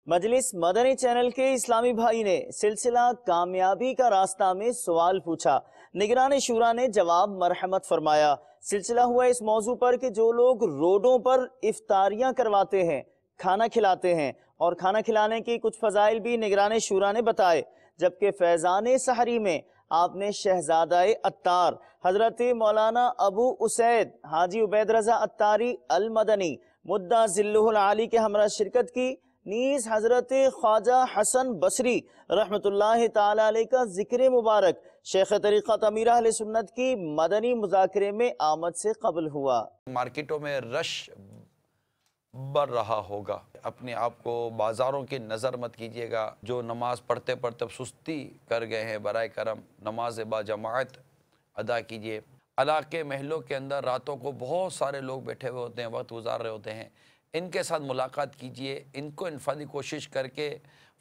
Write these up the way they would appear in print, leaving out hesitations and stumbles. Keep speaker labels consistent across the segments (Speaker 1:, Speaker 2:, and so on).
Speaker 1: मजलिस Madani channel के इस्लामी भाई ने सिलसिला कामयाबी का रास्ता में सवाल पूछा। निगरान शुरा ने जवाब मरहमत फरमाया। सिलसिला हुआ इस मौजू पर कि जो लोग रोडों पर इफ्तारियां करवाते हैं, खाना खिलाते हैं, और खाना खिलाने की कुछ फजाइल भी निगरान शुरा ने बताए। जबकि फैज़ान सहरी में आपने शहजादाए अत्तार हजरत मौलाना अबू उसैद हाजी उबैद रजा अत्तारी अल मदनी मुद्दा जिल्लुहुल आली के हमरा शिरकत की। नीज हजरत ख्वाजा हसन बसरी रहमतुल्लाह ताला अलैह का जिक्र मुबारक शेख तरीक़त अमीर अहले सुन्नत की मदनी मुज़ाकरे में आमद से कबल हुआ।
Speaker 2: मार्केटों में रश बढ़ रहा होगा। अपने आप को बाज़ारों की नज़र मत कीजिएगा। जो नमाज़ पढ़ते पढ़ते सुस्ती कर गए हैं, बराए करम नमाज बा जमात अदा कीजिए। इलाके महलों के अंदर रातों को बहुत सारे लोग बैठे हुए होते हैं, वक्त गुजार रहे होते हैं, इनके साथ मुलाकात कीजिए। इनको इनफादी कोशिश करके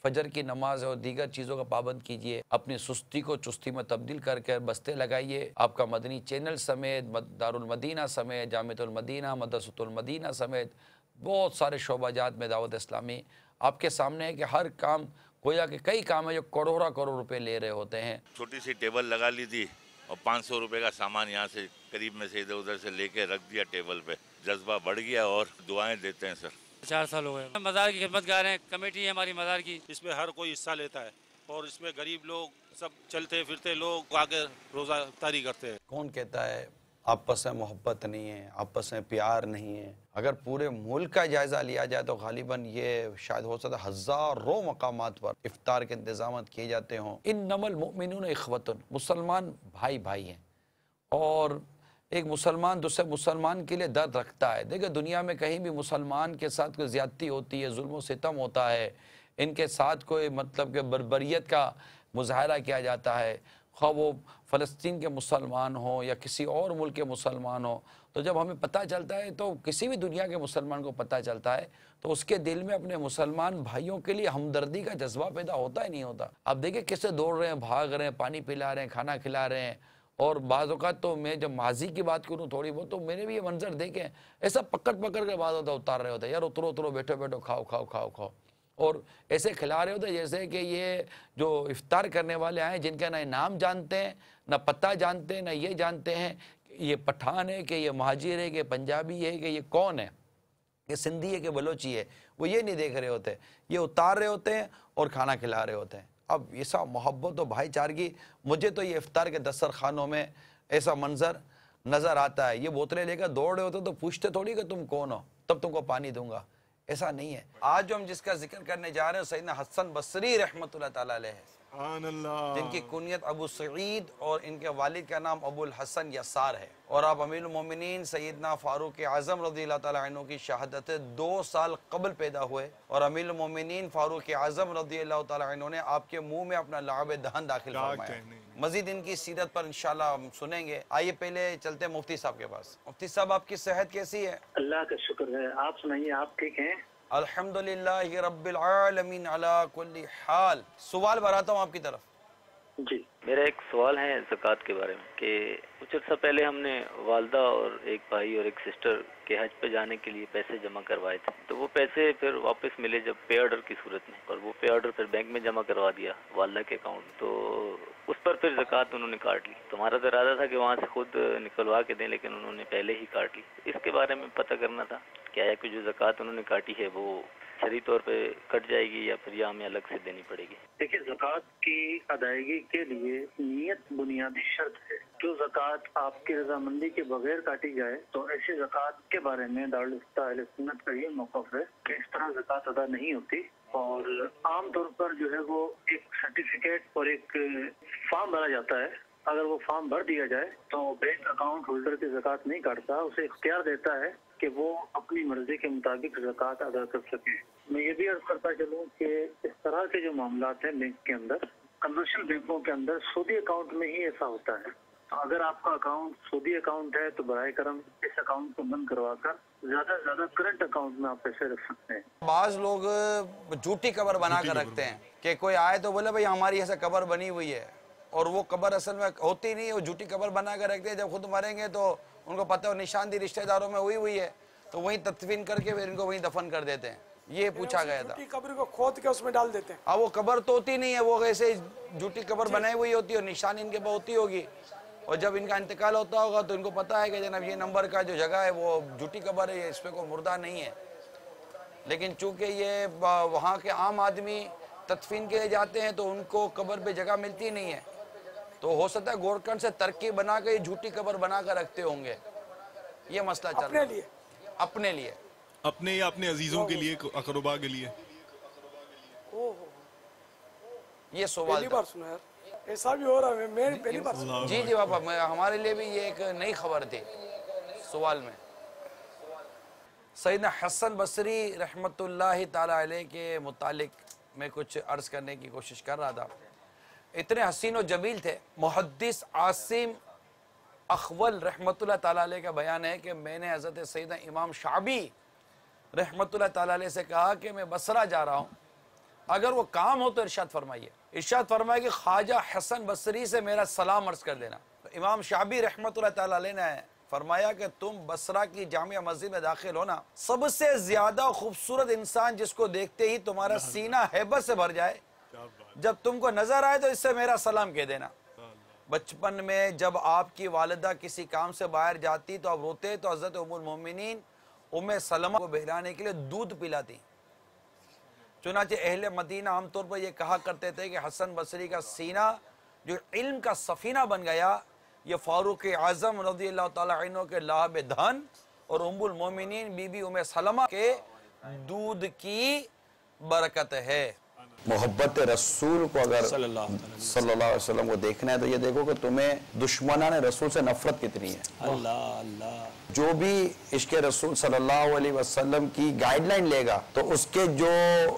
Speaker 2: फजर की नमाज और दीगर चीज़ों का पाबंद कीजिए। अपनी सुस्ती को चुस्ती में तब्दील करके बस्ते लगाइए। आपका मदनी चैनल समेत, दारुल मदीना समेत, जामिअतुल मदीना, मदरसतुल मदीना समेत बहुत सारे शोबाजात में दावत इस्लामी आपके सामने है कि हर काम गोया के कई काम है जो करोड़ रुपए ले रहे होते हैं।
Speaker 3: छोटी सी टेबल लगा ली थी और 500 रुपए का सामान यहाँ से करीब में से इधर उधर से लेके रख दिया टेबल पे। जज्बा बढ़ गया और दुआएं देते हैं सर।
Speaker 4: 4 साल हो गए मज़ार की खिदमतगार हैं, कमेटी है हमारी मज़ार की।
Speaker 5: इसमें हर कोई हिस्सा लेता है और इसमें गरीब लोग, सब चलते फिरते लोग आके रोज़ा इफ्तारी करते हैं।
Speaker 2: कौन कहता है आपस में मोहब्बत नहीं है, आपस में प्यार नहीं है? अगर पूरे मुल्क का जायज़ा लिया जाए तो गालिबन ये शायद हो सकता है हज़ारों मकामात पर इफ्तार के इंतजाम किए जाते हों। इन्नमल मुमिनून इख्वतुन, मुसलमान भाई भाई हैं और एक मुसलमान दूसरे मुसलमान के लिए दर्द रखता है। देखिए दुनिया में कहीं भी मुसलमान के साथ कोई ज़्यादती होती है, जुल्म व सितम होता है, इनके साथ कोई मतलब कि बर्बरियत का मुजाहरा किया जाता है, खा वो फ़लस्तीन के मुसलमान हो या किसी और मुल्क के मुसलमान हो, तो जब हमें पता चलता है, तो किसी भी दुनिया के मुसलमान को पता चलता है, तो उसके दिल में अपने मुसलमान भाइयों के लिए हमदर्दी का जज्बा पैदा होता ही नहीं होता। अब देखिए कैसे दौड़ रहे हैं, भाग रहे हैं, पानी पिला रहे हैं, खाना खिला रहे हैं। और बाज़ औक़ात तो मैं जब माजी की बात करूँ थोड़ी बहुत, तो मैंने भी ये मंजर देखे, ऐसा पकड़ पकड़ के बाज़ होता उतार रहे होते हैं, यार उतरो उतरो, बैठो बैठो, खाओ खाओ खाओ खाओ, और ऐसे खिला रहे होते जैसे कि ये जो इफ्तार करने वाले आए जिनका ना नाम जानते हैं, ना पता जानते हैं, ना ये जानते हैं ये पठान है कि ये महाजिर है कि पंजाबी है कि ये कौन है, ये सिंधी है कि बलोची है, वो ये नहीं देख रहे होते। ये उतार रहे होते हैं और खाना खिला रहे होते हैं। अब ऐसा मोहब्बत और भाईचारगी, मुझे तो ये इफ्तार के दस्तरखानों में ऐसा मंजर नज़र आता है। ये बोतलें लेकर दौड़ रहे होते तो पूछते थोड़ी कि तुम कौन हो, तब तुमको पानी दूंगा, ऐसा नहीं है। आज जो हम जिसका जिक्र करने जा रहे हैं सैयदना हसन बसरी रहमतुल्लाह ताला अलैह है, जिनकी कुनियत अबू सईद और इनके वालिद का नाम अबुल हसन यसार है। और आप अमीरुल मोमिनीन सैयदना फारूक आज़म रज़ियल्लाहु ताला अन्हु की शहादत 2 साल कबल पैदा हुए और अमीरुल मोमिनीन फारूक आज़म रज़ियल्लाहु ताला अन्हु ने आपके मुंह में अपना लाब दहन दाखिल फरमाया। मजीद इनकी सीरत पर इंशाल्लाह हम सुनेंगे। आइए पहले चलते हैं मुफ्ती साहब के पास। मुफ्ती साहब आपकी सेहत कैसी है?
Speaker 6: अल्लाह का शुक्र है, आप सुनाइए, आप ठीक हैं?
Speaker 2: अल्हम्दुलिल्लाह रब्बिल आलमीन अला कुल्ली हाल। सवाल बढ़ाता हूँ आपकी तरफ
Speaker 6: जी।
Speaker 7: मेरा एक सवाल है ज़कात के बारे में कि कुछ अर्सा पहले हमने वालदा और एक भाई और एक सिस्टर के हज पे जाने के लिए पैसे जमा करवाए थे, तो वो पैसे फिर वापस मिले जब पे ऑर्डर की सूरत में, और वो पे ऑर्डर फिर बैंक में जमा करवा दिया वालदा के अकाउंट, तो उस पर फिर ज़कात उन्होंने काट ली। तुम्हारा तो इरादा था कि वहाँ से खुद निकलवा के दें, लेकिन उन्होंने पहले ही काट ली। इसके बारे में पता करना था, क्या है कि जो ज़कात उन्होंने काटी है वो शरई तौर पे कट जाएगी या फिर यह हमें अलग से देनी पड़ेगी?
Speaker 6: देखिए, ज़कात की अदायगी के लिए नियत बुनियादी शर्त है। जो ज़कात आपकी रजामंदी के बगैर काटी जाए तो ऐसी ज़कात के बारे में दारुल इफ्ता अहले सुन्नत का ये मौक़िफ़ है कि इस तरह ज़कात अदा नहीं होती। और आम तौर पर जो है वो एक सर्टिफिकेट और एक फॉर्म भरा जाता है। अगर वो फॉर्म भर दिया जाए तो बैंक अकाउंट होल्डर की ज़कात नहीं काटता, उसे इख्तियार देता है कि वो अपनी मर्जी के मुताबिक ज़कात अदा कर सके। मैं ये भी अर्ज करता चलूँ कि इस तरह के जो मामलात हैं बैंक के अंदर, कमर्शियल बैंकों के अंदर सूदी अकाउंट में ही ऐसा होता है। तो अगर आपका अकाउंट सूदी अकाउंट है तो बराए करम इस अकाउंट को बंद करवा कर ज्यादा से ज्यादा करंट अकाउंट में आप पैसे रख सकते हैं।
Speaker 2: बाज़ लोग झूठी कबर बना कर रखते हैं कि कोई आए तो बोले भाई हमारी ऐसा कबर बनी हुई है, और वो कबर असल में होती नहीं है, वो झूठी कबर बना कर रखते हैं। जब खुद मरेंगे तो उनको पता है निशानदी रिश्तेदारों में हुई है, तो वहीं तदफीन करके फिर इनको वहीं दफन कर देते हैं। ये पूछा गया था।
Speaker 8: कब्र को खोद के उसमें डाल देते हैं।
Speaker 2: अब वो कब्र तो होती नहीं है, वो ऐसे झूठी कब्र बनाई हुई होती है और निशानी इनके पर होती होगी, और जब इनका इंतकाल होता होगा तो इनको पता है कि जनाब ये नंबर का जो जगह है वो झूठी कब्र है, इस पर कोई मुर्दा नहीं है। लेकिन चूंकि ये वहाँ के आम आदमी तदफीन के लिए जाते हैं तो उनको कब्र पे जगह मिलती नहीं है, तो हो सकता है गोरखंड से तरकीब बना कर झूठी कब्र बना कर रखते होंगे। ये मसला चल रहा है अपने लिए,
Speaker 9: अपने या अपने अजीजों के लिए, अकरबा के लिए।
Speaker 2: ये सवाल
Speaker 8: पहली बार सुना यार, ऐसा भी हो रहा है, मैं पहली बार सुना।
Speaker 2: जी जी बाबा, हमारे लिए भी ये एक नई खबर थी सवाल में। सैयदना हसन बसरी रहमतुल्लाहि ताला अलैह के मुतालिक मैं कुछ अर्ज करने की कोशिश कर रहा था। इतने हसीन और जमील थे। मुहद्दिस आसिम अखवल रहमतुल्लाह ताला अलैह का बयान है कि मैंने हज़रत सैयदना इमाम शाबी रहमतुल्लाह ताला अलैह से कहा कि मैं बसरा जा रहा हूँ, अगर वो काम हो तो इरशाद फरमाइए। इरशाद फरमाए कि ख्वाजा हसन बसरी से मेरा सलाम अर्ज कर देना। तो इमाम शाबी रहमतुल्लाह ताला अलैह ने फरमाया कि तुम बसरा की जामिया मस्जिद में दाखिल हो ना, सबसे ज्यादा खूबसूरत इंसान जिसको देखते ही तुम्हारा सीना हैबत से भर जाए, जब तुमको नजर आए तो इससे मेरा सलाम कह देना। बचपन में जब आपकी वालिदा किसी काम से बाहर जाती तो आप रोते तो हज़रत उम्मुल मोमिनीन उम्मे सलमा को बहलाने के लिए दूध पिलाती। चुनाचे अहले मदीना आमतौर पर यह कहा करते थे कि हसन बसरी का सीना जो इल्म का सफीना बन गया, ये फारूक आजम रज़ियल्लाहु ताला अन्हु के लाहब धन और उम्मुल मोमिनीन बीबी उम्मे सलमा के दूध की बरकत है। मोहब्बत रसूल को अगर सल्लल्लाहु अलैहि वसल्लम को देखना है तो ये देखो कि तुम्हें दुश्मनाने रसूल से नफरत कितनी है।
Speaker 10: अल्लाह अल्लाह।
Speaker 2: जो भी इश्क रसूल सल्लल्लाहु अलैहि वसल्लम की गाइडलाइन लेगा तो उसके जो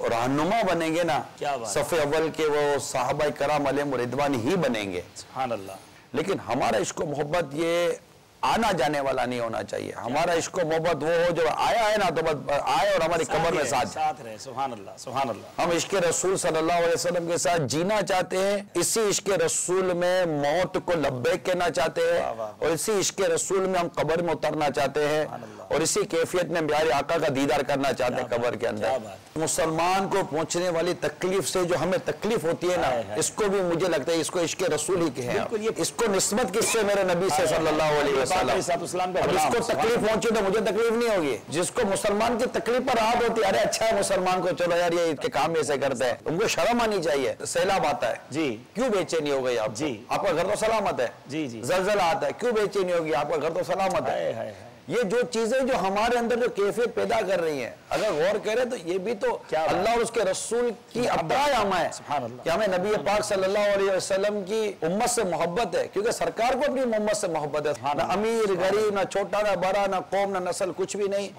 Speaker 2: रहनुमा बनेंगे ना, सफ़े अव्वल के वो साहबा कराम अलैहिम रिदवान ही बनेंगे।
Speaker 10: सुभान अल्लाह।
Speaker 2: लेकिन हमारा इश्क मोहब्बत ये आना जाने वाला नहीं होना चाहिए। हमारा इश्क मोहब्बत वो हो जो आया है ना तो बस आए और हमारी कब्र में साथ रहे।
Speaker 10: सुभान अल्लाह सुभान अल्लाह।
Speaker 2: हम इश्क रसूल सल्लल्लाहु अलैहि वसल्लम के साथ जीना चाहते हैं, इसी इश्क रसूल में मौत को लब्बैक कहना चाहते हैं और इसी इश्क रसूल में हम कब्र में उतरना चाहते हैं और इसी कैफियत में प्यारे आका का दीदार करना चाहते हैं कब्र के अंदर। मुसलमान को पहुंचने वाली तकलीफ से जो हमें तकलीफ होती है ना, इसको भी मुझे लगता है इसको इश्क रसूल ही कहें। इसको निस्बत किससे? मेरे नबी से सल्लल्लाहु अलैहि वसल्लम। अब इसको तकलीफ पहुंची तो मुझे तकलीफ नहीं होगी। जिसको मुसलमान की तकलीफ पर राहत होती है, अरे अच्छा है मुसलमान को, चलो यार ये इनके काम ऐसे करते हैं, उनको शर्म आनी चाहिए। सैलाब आता है जी, क्यों बेचैनी हो गई आप जी? आपका घर तो सलामत है जी जी। जलजला आता है, क्यों बेचैनी होगी? आपका घर तो सलामत है। ये जो चीजें जो हमारे अंदर जो कैफियत पैदा कर रही हैं, अगर गौर करें तो ये भी तो अल्लाह और उसके रसूल की अतायामा है कि हमें नबी पाक सल्लल्लाहु अलैहि वसल्लम की उम्मत से मोहब्बत है, क्योंकि सरकार को अपनी उम्मत से मोहब्बत है। ना अमीर गरीब, ना छोटा ना बड़ा, ना कौम ना नस्ल, कुछ भी नहीं।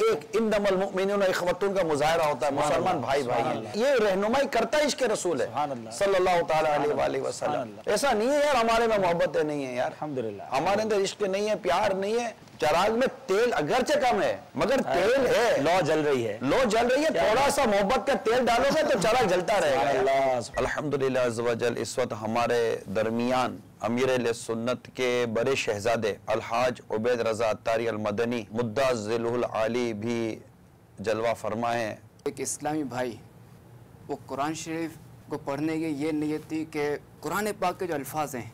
Speaker 2: एक इन्नमल मुमिनून इख्वतुन का मुजाहिरा होता है, मुसलमान भाई भाई है। ये रहनुमाई करता है इसके रसूल है सल्लल्लाहु ताला अलैहि वसल्लम। ऐसा नहीं है यार हमारे में मोहब्बतें नहीं है यार, अल्हम्दुलिल्लाह हमारे अंदर इश्क नहीं है, प्यार नहीं है। चराग में तेल अगरचे कम है मगर तेल है, लो जल रही है, लो जल रही है। थोड़ा सा मोहब्बत का तेल डालोगे तो चराग जलता रहेगा। अल्हम्दुलिल्लाह अज़्ज़ व जल इस वक्त हमारे दरमियान अमीर सुन्नत के बड़े शहजादे अलहाज उबैद रजा अत्तारी अल मदनी मुद्दा ज़िलुल आली भी जलवा फरमा है।
Speaker 11: एक इस्लामी भाई वो कुरान शरीफ को पढ़ने की ये नियत थी कि कुरान पाक के जो अल्फाज हैं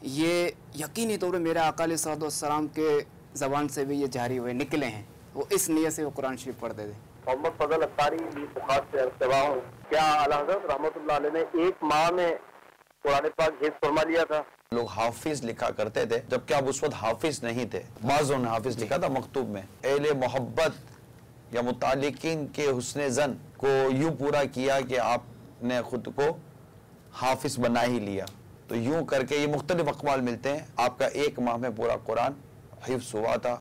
Speaker 11: ये यकीनी तौर पर मेरे आका अलैहिस्सलाम के ज़बान से भी ये जारी हुए निकले हैं, वो इस नियत से वो कुरान शरीफ पढ़ते थे।
Speaker 12: मोहम्मद फजल अत्तारी बुखार से अर्ज़ हूँ, क्या आला हज़रत रहमतुल्लाह अलैह ने एक माह में कुरान पाक हिफ्ज़ फरमा लिया था?
Speaker 2: लोग हाफिज लिखा करते थे जबकि आप उस वक्त हाफिज नहीं थे। बाज़ों ने हाफिज लिखा था मकतूब में। अहले मोहब्बत या मुतालिकीन के हुस्ने ज़न को यूं पूरा किया कि आपने खुद को हाफिज बना ही लिया। तो यूं करके ये मुख्तलिफ अक़वाल मिलते हैं। आपका एक माह में पूरा कुरान हिफ्ज़ हुआ था।